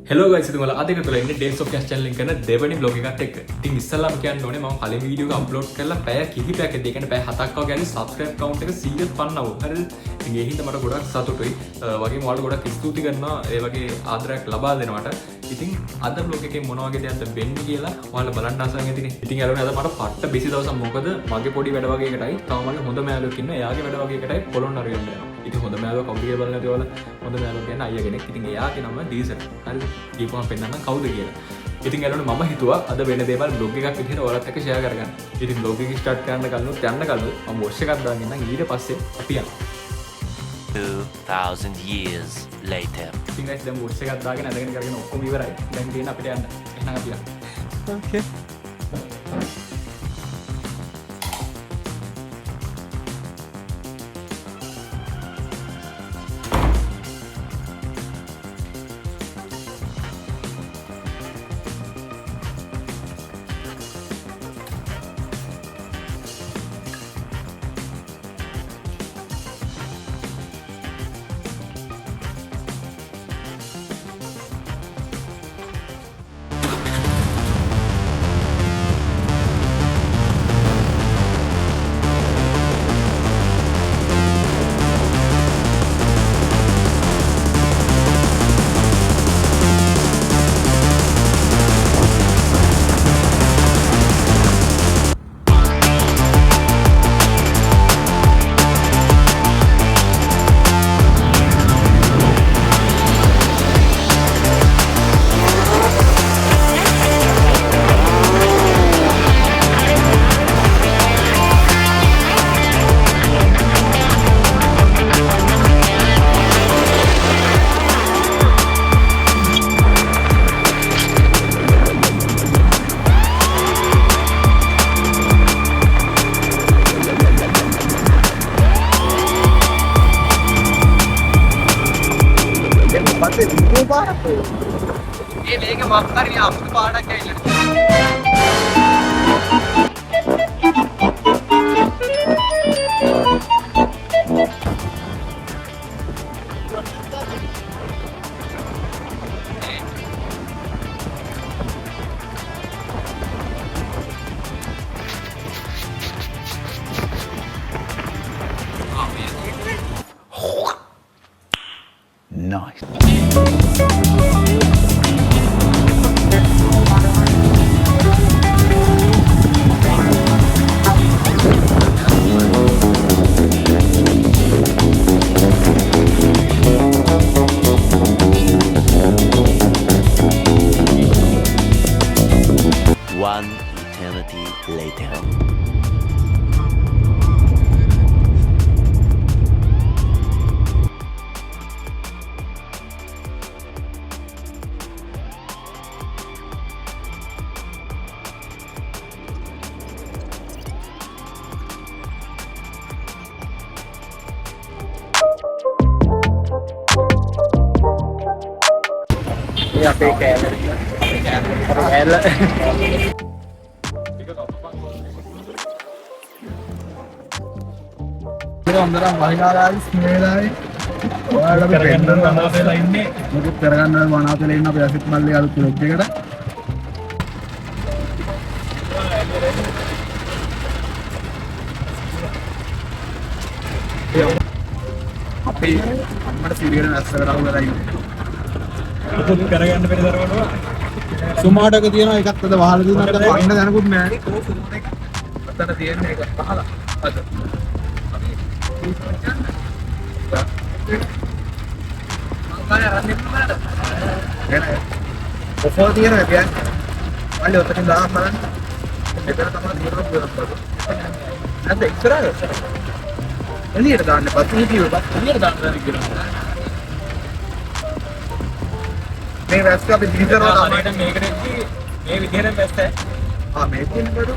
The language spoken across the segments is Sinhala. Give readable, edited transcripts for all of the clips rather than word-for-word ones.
හෙලෝ ගයිස් ඉතින් ඔයාලා අද එක තුල ඉන්නේ Days of Cash channel එක කරන දෙවෙනි vlog එකත් එක්ක. ඉතින් ඉස්සල්ලාම කියන්න ඕනේ මම කලින් වීඩියෝ එක අප්ලෝඩ් කරලා පැය කිහිපයක් ඇද්දී. ඒ කියන්නේ පැය 7ක් වගේ ඇද්දී subscribe count එක 150 වුණා. හරිද? ඉතින් ඒ හින්දා මට ගොඩක් සතුටුයි. වගේම ඔයාලට ගොඩක් ස්තුති කරනවා ඒ වගේ ආදරයක් ලබා දෙනවට. ඉතින් අද vlog එකේ මොන වගේ දෙයක්ද වෙන්නේ කියලා ඔයාලා බලන්න ආසන්න ඇතිනේ. ඉතින් යාළුවනේ අද මට පට්ට බිසි දවසක් මොකද මගේ පොඩි වැඩ වගේ එකටයි තව මගේ හොඳ මෑලුවෙක් ඉන්නවා. එයාගේ වැඩ වගේ එකටයි පොළොන්නරු යන්න යනවා. ඉතින් හොඳ මෑලුවා කවුද කියලා බලන්න නැති ඔයාලා හොඳ මෑලුවා කියන්නේ අයියා කෙනෙක්. ඉතින් එයාගේ නම ඩීසල්. හරිද? දීපුවම පෙන්නන්න කවුද කියලා. ඉතින් යාළුවනේ මම හිතුවා අද වෙන දේවල් vlog එකක් විදිහට ඔයාලත් එක්ක share කරගන්න. ඉතින් vlog එක start කරන්න කලින් මම wash එකක් දාගෙන ඉන්නම්. ඊට පස්සේ අපි යනවා. 2000 years later. ඉතින් guys දැන් wash එකක් දාගෙන අදගෙන කරගෙන ඔක්කොම ඉවරයි. දැන් තියෙන අපිට යන්න. එහෙනම් අපි යන්න. Okay. ये लेके माफ कर ये आपको पाड़ा क्या ही Nice. One eternity later. ये आपे कैल అందరం మహిళారాయి స్నేహితురాయి వాళ్ళ పెద్దలు అనాథలు అయింది మీకు పెరగన్న అనాథలు అయిన బ్యాసిక్ మళ్ళీ అది వచ్చి కదా අපි අම්මට සිරියල් නැස්ස කරලා ඉවරයි කරගන්න බැරි දරවලුවා සුමාටක තියෙනවා එකත් අද වහලා දුන්නාට පයින්න දැනකුත් නැහැ අතන තියෙන්නේ එක පහල අද ඔෆෝ තියෙනවා කියන්නේ වලේ ඔතන දාන්න බලන්න මෙතන තමයි දිනන පුරප්පු නැද්ද ඉස්සරහට එළියට දාන්න පස්සේ කිව්වා එළියට දාන්න කියලා මේ වැස්ස අපි දිනනවා තමයි මේකට මේ විදිහට බැස්ස මේකෙන් බඩු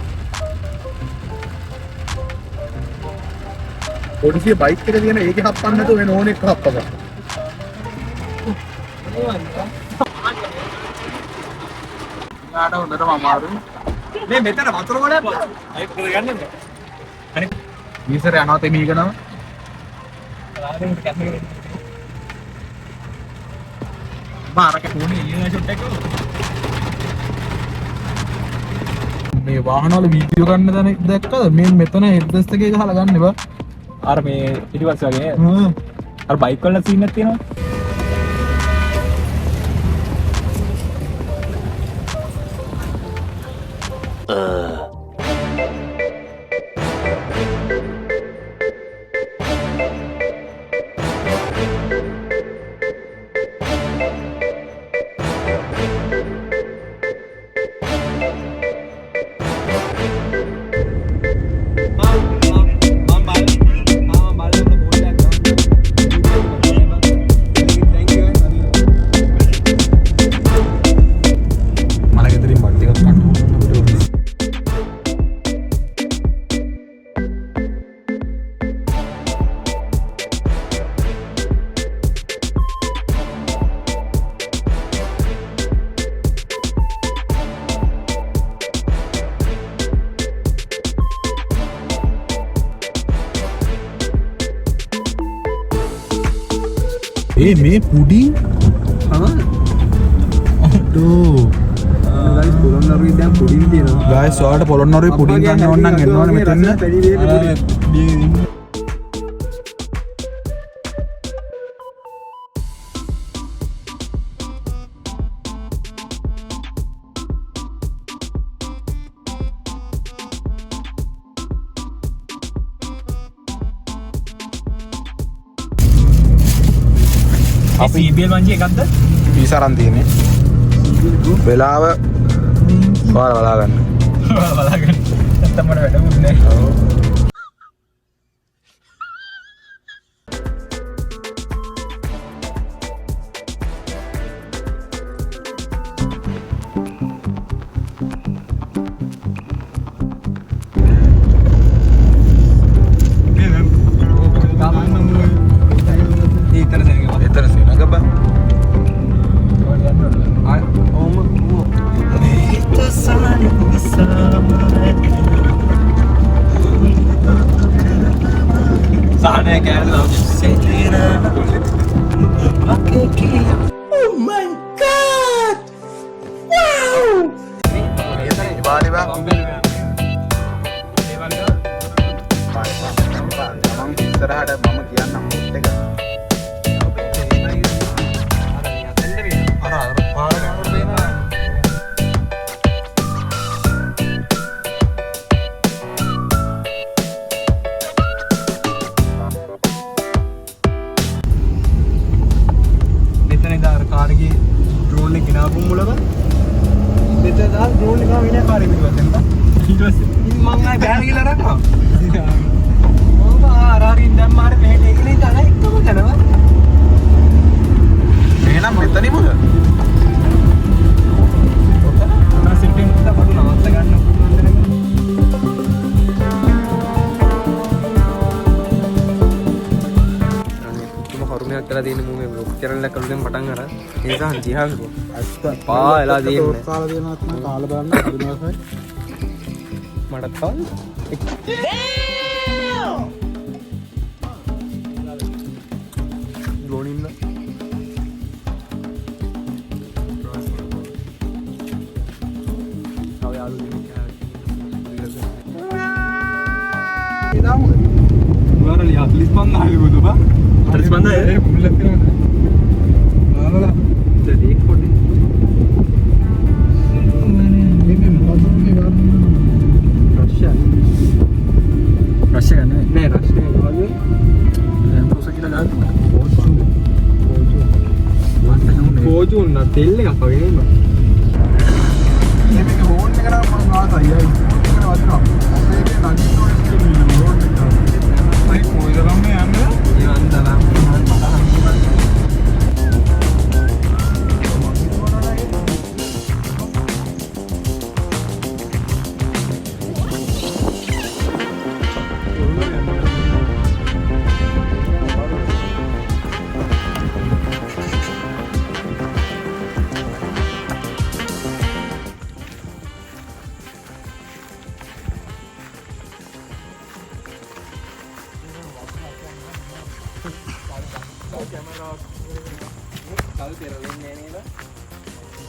පොඩිසිය බයික් එක තියෙන ඒකේ හප්පන්න නැතුව වෙන ඕන එක හප්පපන් යාට හොඳටම අමාරුයි මේ මෙතන වතුර ගොඩක් ඒක කරගන්නේ අනිත් ඊසර යනවා තෙමීකනම ආරෙන් කැමරේ මාරක මේ වාහනවල වීඩියෝ ගන්න දැන දැක්කද මේ මෙතන හෙඩ්රෙස්ට් එකේ ගහලා ගන්න එපා අර මේ පිටිපස්ස වගේ අර බයික් වල සීන් එකක් තියෙනවා. මේ පුඩින් ගයිස් ඔයාලට පොළොන්නරුවේ පුඩින් ගන්න ඕන නම් එන්න ඕනේ මෙතන. අපි CBL වංජි එකක්ද? පීස් අරන් තියෙන්නේ. වෙලාව ඔයාලා බලා ගන්න. බලා ගන්න. නැත්තම් මට වැඩමුත් නෑ.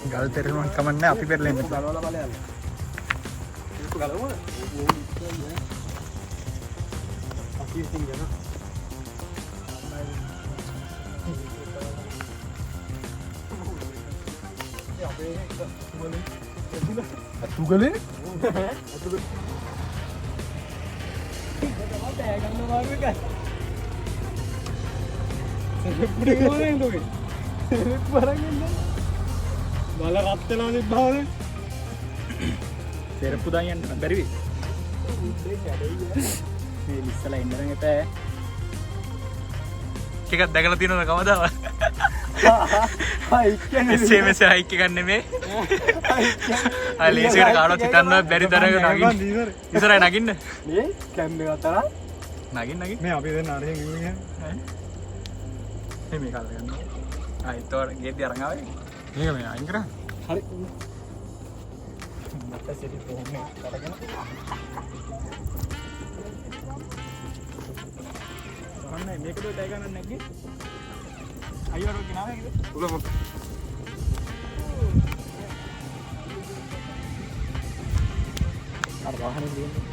ගල් තෙරෙන්න කමන්නේ අපි පෙරලෙන්න. ගලවලා බලයන්. ඒක ගලවම. අපි ඉතින් යන. අතුගලේ? අතුගලේ. සෙරප්පු දාන්න යන්න බැරිවි. මේ ඉස්සලා ඉන්නරන් එපා. එකක් දැකලා තියෙනවද කවදාවත්? එසේ මෙසේ හයික් එකක් නෙමෙයි. ආ ලීසිකට කාටවත් හිතන්නවත් බැරි තරක නගින්න. ඉස්සරහ නගින්න. මේ කැම් එක අතර නගින්න. මේ අපි දෙන්න අරගෙන ඉන්නේ. මේ කාල ගන්න. ආ ඒතකොට ගේට්ටි අරන් ආවේ. මේක මේ අයින් කරා. හරි. මට සිටි පොන්නේ කරගෙන. අනේ මේකද ටයි ගන්න නැග්ගේ. අයියෝ ගෙනාවේ නේද? උලම. අර වාහනේ දෙන්නේ.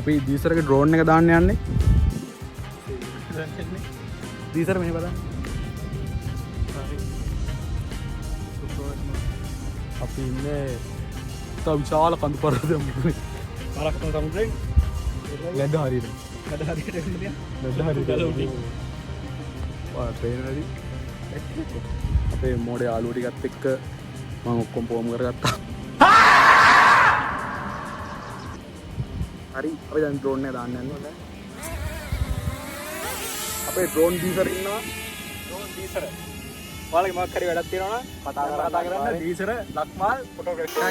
අපි දීසරක ඩ්‍රෝන් එක දාන්න යන්නේ. දීසර මෙහෙ බලන්න. අපි ඉන්නේ තව විශාල කඳු පර්වතයක් මුදුනේ. පාරක් තම සමුද්‍රයෙන් ලැඩ හරියට. කඩ හරියට එන්නේ. ලැඩ හරියට. ට්‍රේන් හරි. අපේ මෝඩේ යාළුවෝ ටිකත් එක්ක මම ඔක්කොම පොම් කරගත්තා. හරි අපි දැන් ඩ්‍රෝන් එක දාන්න යනවා. අපේ ඩ්‍රෝන් දීසර ඉන්නවා. ඩ්‍රෝන් දීසර. ඔයාලගේ මොකක් හරි වැඩක් තියෙනවා නම් කතා කරන්න දීසර ලක්මාල් ෆොටෝග්‍රැෆි.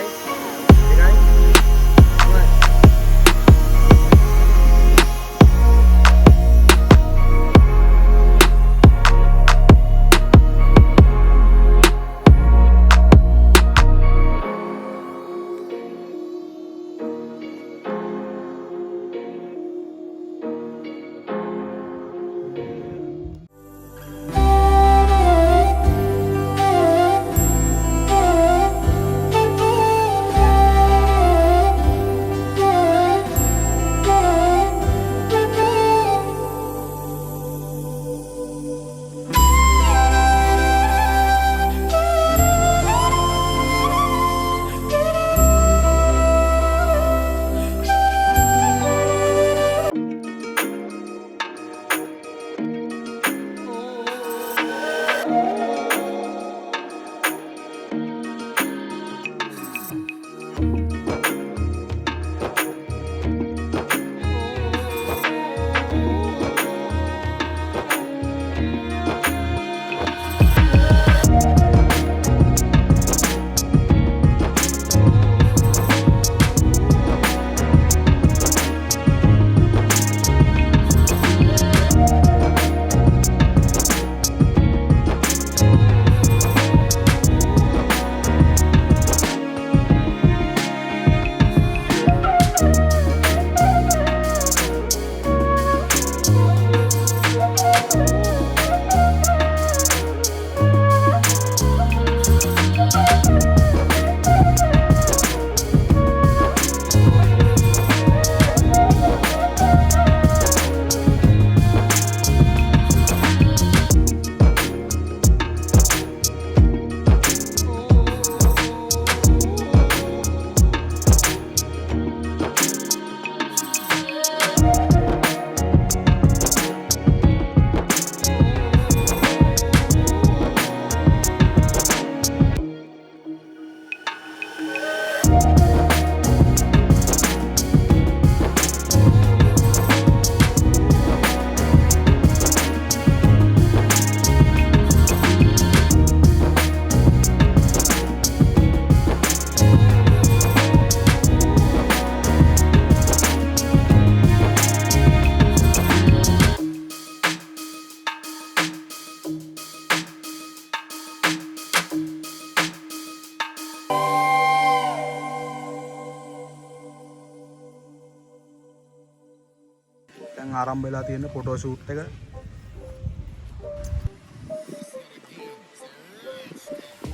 දැන් ආරම්භ වෙලා තියෙන ෆොටෝ ෂූට් එක.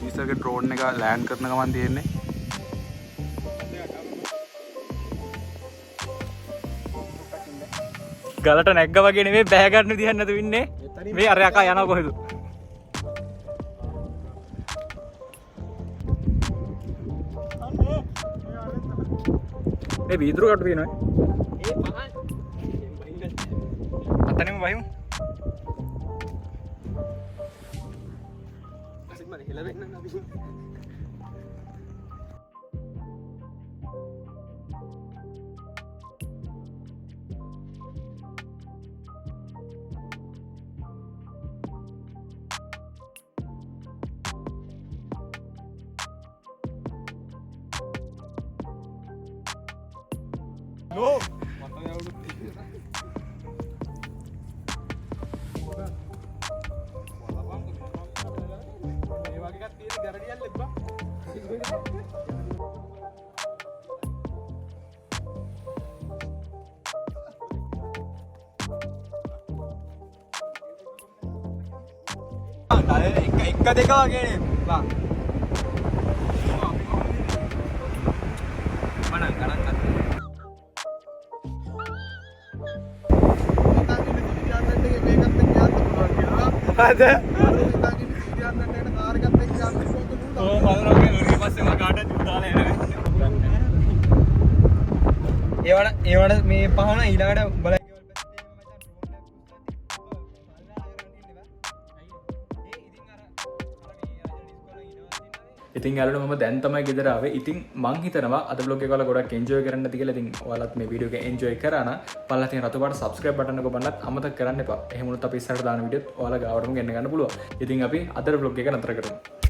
ඊසර්ගේ ඩ්‍රෝන් එක ලෑන්ඩ් කරන ගමන් තියෙන්නේ. ගලට නැග්ග වගේ නෙමෙයි බෑ ගන්න විදිහක් නැතුව ඉන්නේ. මේ අර යකා යනවා කොහෙද? මේ වීදුරු කටු තියෙනවා. ඒ පහන් අතනෙම වහිමු. අසින් මම හෙලවෙන්න නබි එක දෙක වගේ බා. මනං ගණන් ගන්න. අද ඕ මදරෝගේ උරුගේ පස්සේ මම කාටවත් දාලා එනවා. ඒවට මේ පහන ඊළඟට බලයි ඉතින් යාළුවෝ මම දැන් තමයි ගෙදර ආවේ. ඉතින් මං හිතනවා අද vlog එක ඔයාලා ගොඩක් enjoy කරන්න ඇති කියලා. ඉතින් ඔයාලත් මේ වීඩියෝ එක enjoy කරා නම් පල්ලා තියෙන රතු පාට subscribe button එක ඔබන්නත් අමතක කරන්න එපා. එහෙම වුණොත් අපි ඉස්සරහට දාන වීඩියෝත් ඔයාලා ගාවටම ගෙන්න ගන්න පුළුවන්. ඉතින් අපි අද vlog එක නතර කරමු.